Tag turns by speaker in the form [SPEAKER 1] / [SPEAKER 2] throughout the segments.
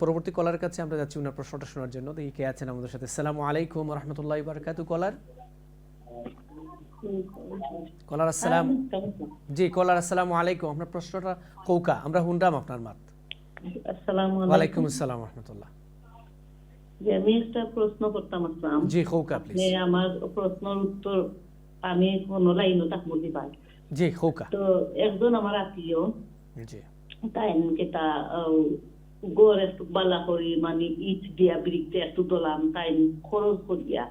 [SPEAKER 1] পরবর্তী কলার কাছে আমরা যাচ্ছি ওনার প্রশ্নটা শোনার জন্য। দেখি কে আছেন আমাদের সাথে। আসসালামু আলাইকুম ওয়া রাহমাতুল্লাহি ওয়া বারাকাতুহু। কলার আসসালাম। জি কলার আসসালামু আলাইকুম। আপনার প্রশ্নটা কৌকা, আমরা শুনলাম আপনার মাত।
[SPEAKER 2] আসসালামু
[SPEAKER 1] ওয়া আলাইকুম
[SPEAKER 2] আলাইকুম।
[SPEAKER 1] আসসালাম ওয়া রাহমাতুল্লাহ।
[SPEAKER 2] যে আমি একটা প্রশ্ন করতাম আসলাম।
[SPEAKER 1] জি কৌকা প্লিজ।
[SPEAKER 2] আমার প্রশ্নের উত্তর আমি কোনো লাইনও তাক বুঝি পাই।
[SPEAKER 1] জি কৌকা।
[SPEAKER 2] তো একজন আমার আত্মীয়
[SPEAKER 1] জি
[SPEAKER 2] তাই তা গড় একটু বালা করি মানে ইট দিয়া ব্রিকতে একটু দলাম তাই খরচ করিয়া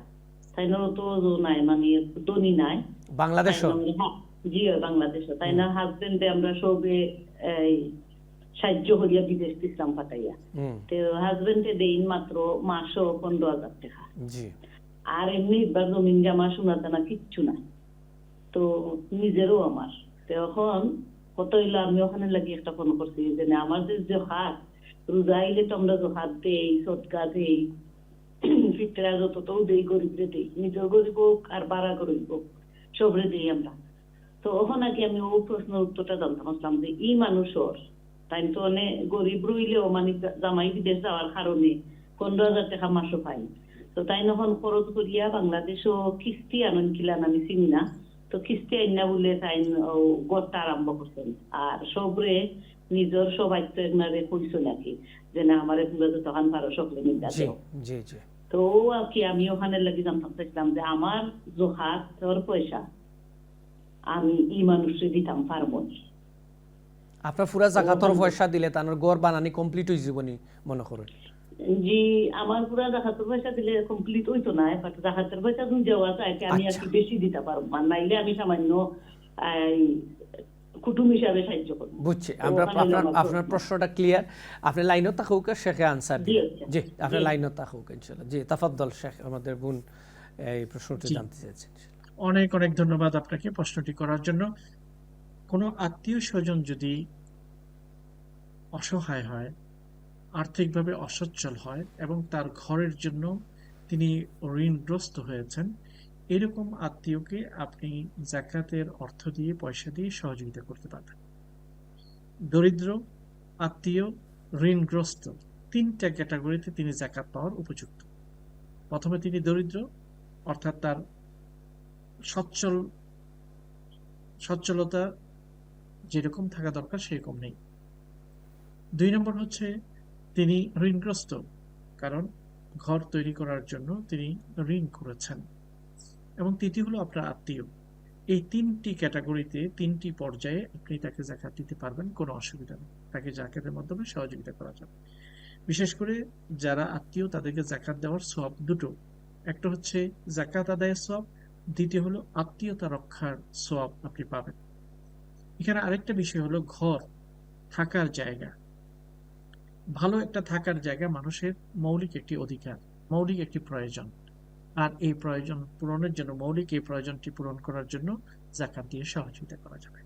[SPEAKER 2] তাই না তো নাই মানে ধনী নাই
[SPEAKER 1] বাংলাদেশ।
[SPEAKER 2] জি বাংলাদেশে তাই না হাজবেন্ডে আমরা সবে সাহায্য করিয়া বিদেশ দিচ্ছিলাম পাঠাইয়া। তো হাজবেন্ডে দেই মাত্র মাসও 15,000 টাকা।
[SPEAKER 1] জি
[SPEAKER 2] আর এমনি জমিন জামা শোনা জানা কিচ্ছু নাই। তো নিজেরও আমার তখন কত হইলো আমি ওখানে লাগি একটা ফোন করছি যে আমার যে হাত রোজা আইলে তো আমরা যে হাত দেই সৎকা দেই ফিতরা যত তো দেই গরিবরে দেই নিজের গরিব হোক আর বাড়া গরিব হোক সবরে দেই আমরা। তো ওখানে আগে আমি ও প্রশ্নের উত্তরটা জানতাম আসলাম যে ই মানুষের তাই তো অনেক গরিব রইলেও মানে জামাই বিদেশ যাওয়ার কারণে 15,000 টাকা মাসও পাই। তো তাই নখন খরচ করিয়া বাংলাদেশও কিস্তি আনন্দ কিলান আমি চিনি না। তো কিস্তি আইনা বলে তাই গড়টা আরম্ভ করছেন আর সবরে নিজের সবাই তো এনারে কইছো নাকি যে না আমার এগুলো তো তখন পারো সকলে মিলতে
[SPEAKER 1] জি জি জি।
[SPEAKER 2] তো আর কি আমি ওখানে লাগি জানতাম চাইছিলাম যে আমার জোহাত তোর পয়সা আমি ই মানুষে দিতাম পারবো।
[SPEAKER 1] আপনার পুরা জাকাতর পয়সা দিলে তার গড় বানানি কমপ্লিট হয়ে যাবনি মনে করেন?
[SPEAKER 2] জি আমার পুরা জাকাতের পয়সা দিলে কমপ্লিট হইতো না, বাট জাকাতের পয়সা যদি দেওয়া যায় আমি আর কি বেশি দিতে পারবো, নাইলে আমি সামান্য কুটুম হিসাবে সাহায্য করবো।
[SPEAKER 1] বুঝছি, আমরা আপনার প্রশ্নটা ক্লিয়ার। আপনি লাইনও থাকুক, শেখে আনসার দিয়ে। জি আপনি লাইনও থাকুক ইনশাআল্লাহ। জি তাফাদ্দল শেখ, আমাদের বোন এই প্রশ্নটি জানতে চাইছেন।
[SPEAKER 3] অনেক অনেক ধন্যবাদ আপনাকে প্রশ্নটি করার জন্য। কোনো আত্মীয় স্বজন যদি অসহায় হয়, আর্থিকভাবে অসচ্ছল হয় এবং তার ঘরের জন্য তিনি ঋণগ্রস্ত হয়েছেন, এরকম আত্মীয়কে আপনি যাকাতের অর্থ দিয়ে পয়সা দিয়ে সহযোগিতা করতে পারবেন। দরিদ্র, আত্মীয়, ঋণগ্রস্ত তিনটা ক্যাটাগরিতে তিনি যাকাত পাওয়ার উপযুক্ত। প্রথমে তিনি দরিদ্র, অর্থাৎ তার সচ্ছলতা যেরকম থাকা দরকার সেরকম নেই। 2 নম্বর হচ্ছে তিনি ঋণগ্রস্ত, কারণ ঘর তৈরি করার জন্য তিনি ঋণ করেছেন। এবং তৃতীয় হলো আপনার আত্মীয়। এই তিনটি ক্যাটাগরিতে, তিনটি পর্যায়ে আপনি তাকে যাকাত দিতে পারবেন, কোনো অসুবিধা নেই। তাকে যাকাতের মাধ্যমে সহযোগিতা করা যাবে। বিশেষ করে যারা আত্মীয় তাদেরকে যাকাত দেওয়ার সওয়াব দুটো, একটা হচ্ছে যাকাত আদায়ের সওয়াব, দ্বিতীয় হলো আত্মীয়তা রক্ষার সওয়াব আপনি পাবেন। এখানে আরেকটা বিষয় হলো ঘর, থাকার জায়গা। ভালো একটা থাকার জায়গা মানুষের মৌলিক একটি অধিকার, মৌলিক একটি প্রয়োজন। আর এই প্রয়োজন পূরণের জন্য, মৌলিক এই প্রয়োজনটি পূরণ করার জন্য যাকাত দিয়ে সহযোগিতা করা যাবে।